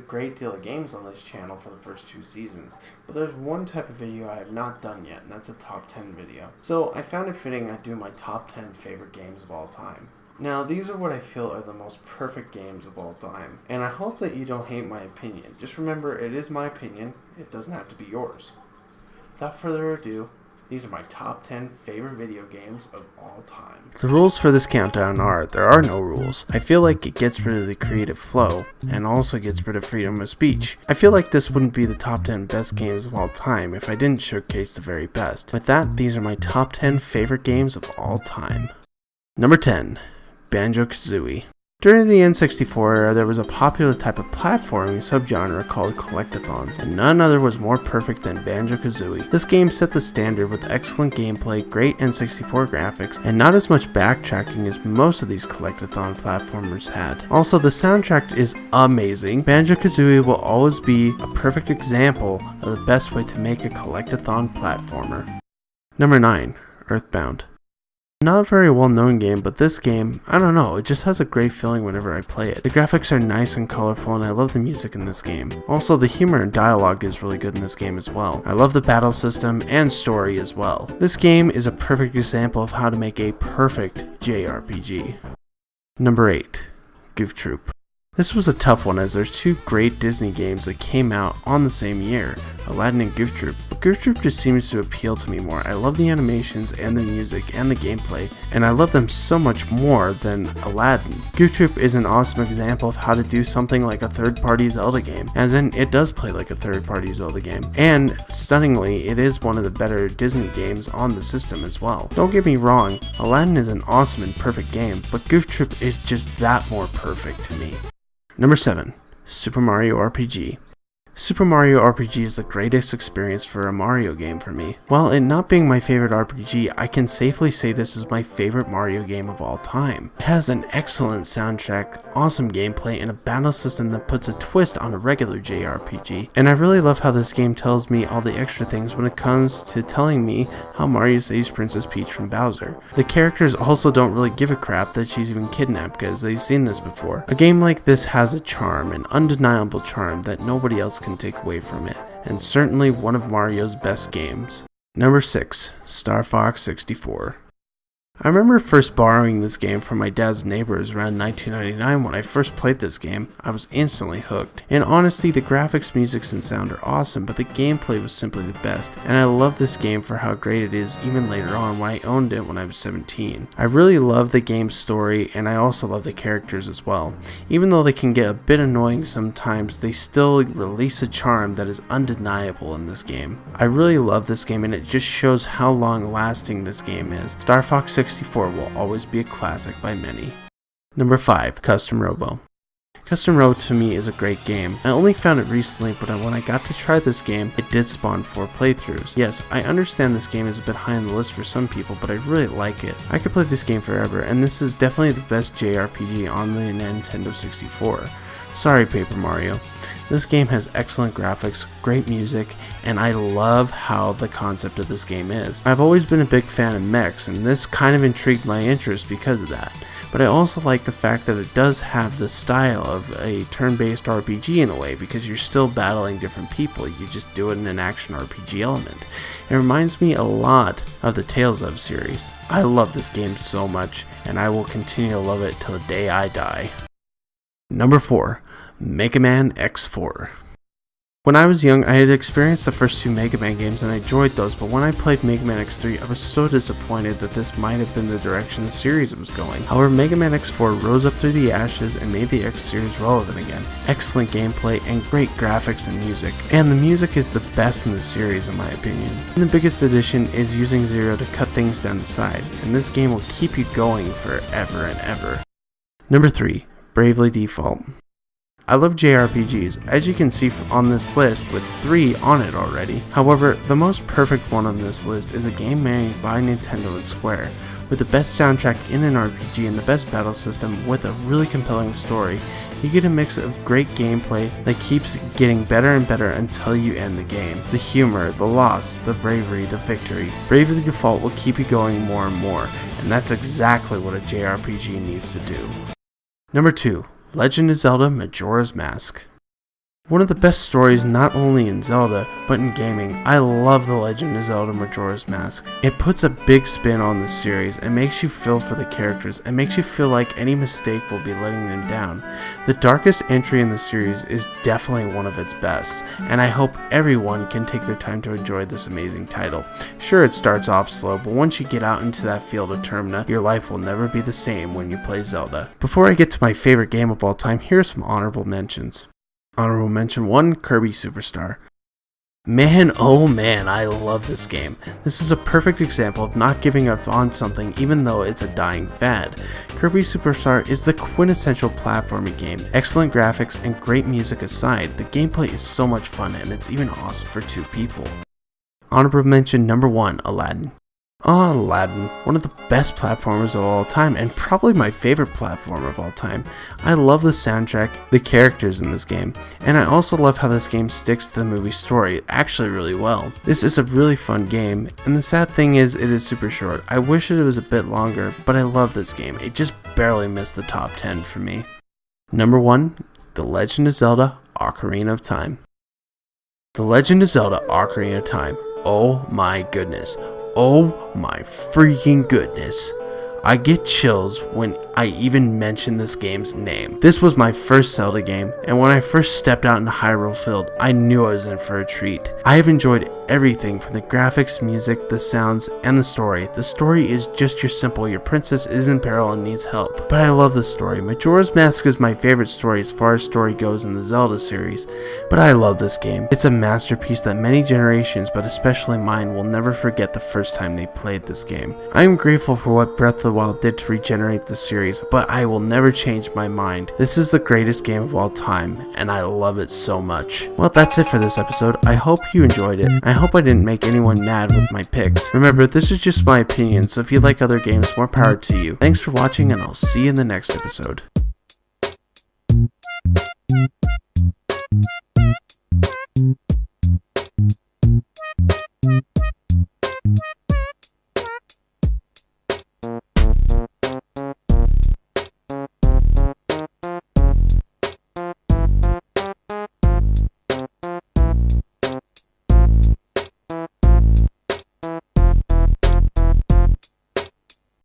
great deal of games on this channel for the first 2 seasons, but there's one type of video I have not done yet, and that's a top 10 video. So I found it fitting I do my top 10 favorite games of all time. Now, these are what I feel are the most perfect games of all time, and I hope that you don't hate my opinion. Just remember, it is my opinion, it doesn't have to be yours. Without further ado, these are my top 10 favorite video games of all time. The rules for this countdown are, there are no rules. I feel like it gets rid of the creative flow, and also gets rid of freedom of speech. I feel like this wouldn't be the top 10 best games of all time if I didn't showcase the very best. With that, these are my top 10 favorite games of all time. Number 10. Banjo-Kazooie. During the N64 era, there was a popular type of platforming subgenre called collectathons, and none other was more perfect than Banjo-Kazooie. This game set the standard with excellent gameplay, great N64 graphics, and not as much backtracking as most of these collectathon platformers had. Also, the soundtrack is amazing. Banjo-Kazooie will always be a perfect example of the best way to make a collectathon platformer. Number 9. Earthbound. Not a very well known game, but this game, I don't know, it just has a great feeling whenever I play it. The graphics are nice and colorful, and I love the music in this game. Also, the humor and dialogue is really good in this game as well. I love the battle system and story as well. This game is a perfect example of how to make a perfect JRPG. Number 8. Goof Troop. This was a tough one as there's two great Disney games that came out on the same year, Aladdin and Goof Troop. But Goof Troop just seems to appeal to me more. I love the animations and the music and the gameplay, and I love them so much more than Aladdin. Goof Troop is an awesome example of how to do something like a third-party Zelda game, as in it does play like a third-party Zelda game. And stunningly, it is one of the better Disney games on the system as well. Don't get me wrong, Aladdin is an awesome and perfect game, but Goof Troop is just that more perfect to me. Number 7. Super Mario RPG. Super Mario RPG is the greatest experience for a Mario game for me. While it not being my favorite RPG, I can safely say this is my favorite Mario game of all time. It has an excellent soundtrack, awesome gameplay, and a battle system that puts a twist on a regular JRPG. And I really love how this game tells me all the extra things when it comes to telling me how Mario saves Princess Peach from Bowser. The characters also don't really give a crap that she's even kidnapped because they've seen this before. A game like this has a charm, an undeniable charm that nobody else can take away from it, and certainly one of Mario's best games. Number 6. Star Fox 64. I remember first borrowing this game from my dad's neighbors around 1999. When I first played this game, I was instantly hooked. And honestly, the graphics, music, and sound are awesome, but the gameplay was simply the best. And I love this game for how great it is even later on when I owned it when I was 17. I really love the game's story, and I also love the characters as well. Even though they can get a bit annoying sometimes, they still release a charm that is undeniable in this game. I really love this game, and it just shows how long lasting this game is. Star Fox 64 will always be a classic by many. Number 5. Custom Robo. Custom Robo to me is a great game. I only found it recently, but when I got to try this game, it did spawn 4 playthroughs. Yes, I understand this game is a bit high on the list for some people, but I really like it. I could play this game forever, and this is definitely the best JRPG on the Nintendo 64. Sorry, Paper Mario. This game has excellent graphics, great music, and I love how the concept of this game is. I've always been a big fan of mechs, and this kind of intrigued my interest because of that. But I also like the fact that it does have the style of a turn-based RPG in a way, because you're still battling different people, you just do it in an action RPG element. It reminds me a lot of the Tales of series. I love this game so much, and I will continue to love it till the day I die. Number 4. Mega Man X4. When I was young, I had experienced the first 2 Mega Man games and I enjoyed those, but when I played Mega Man X3, I was so disappointed that this might have been the direction the series was going. However, Mega Man X4 rose up through the ashes and made the X series relevant again. Excellent gameplay and great graphics and music. And the music is the best in the series in my opinion. And the biggest addition is using Zero to cut things down the side, and this game will keep you going forever and ever. Number 3. Bravely Default. I love JRPGs, as you can see on this list with 3 on it already. However, the most perfect one on this list is a game made by Nintendo and Square, with the best soundtrack in an RPG and the best battle system with a really compelling story. You get a mix of great gameplay that keeps getting better and better until you end the game. The humor, the loss, the bravery, the victory. Bravely Default will keep you going more and more, and that's exactly what a JRPG needs to do. Number 2. Legend of Zelda Majora's Mask. One of the best stories not only in Zelda, but in gaming. I love The Legend of Zelda Majora's Mask. It puts a big spin on the series and makes you feel for the characters and makes you feel like any mistake will be letting them down. The darkest entry in the series is definitely one of its best, and I hope everyone can take their time to enjoy this amazing title. Sure, it starts off slow, but once you get out into that field of Termina, your life will never be the same when you play Zelda. Before I get to my favorite game of all time, here are some honorable mentions. Honorable mention 1, Kirby Superstar. Man, oh man, I love this game. This is a perfect example of not giving up on something even though it's a dying fad. Kirby Superstar is the quintessential platforming game. Excellent graphics and great music aside, the gameplay is so much fun and it's even awesome for 2 people. Honorable mention number 1, Aladdin. Aladdin, one of the best platformers of all time and probably my favorite platformer of all time. I love the soundtrack, the characters in this game, and I also love how this game sticks to the movie story actually really well. This is a really fun game, and the sad thing is it is super short. I wish it was a bit longer, but I love this game. It just barely missed the top 10 for me. Number 1, The Legend of Zelda Ocarina of Time. The Legend of Zelda Ocarina of Time. Oh my goodness. Oh my freaking goodness. I get chills when I even mention this game's name. This was my first Zelda game, and when I first stepped out into Hyrule Field, I knew I was in for a treat. I have enjoyed everything from the graphics, music, the sounds, and the story. The story is just your princess is in peril and needs help. But I love the story. Majora's Mask is my favorite story as far as story goes in the Zelda series, but I love this game. It's a masterpiece that many generations, but especially mine, will never forget the first time they played this game. I am grateful for what Breath of the Wild did to regenerate the series, but I will never change my mind. This is the greatest game of all time, and I love it so much. Well, that's it for this episode. I hope you enjoyed it. I hope I didn't make anyone mad with my picks. Remember, this is just my opinion, so if you like other games, more power to you. Thanks for watching, and I'll see you in the next episode.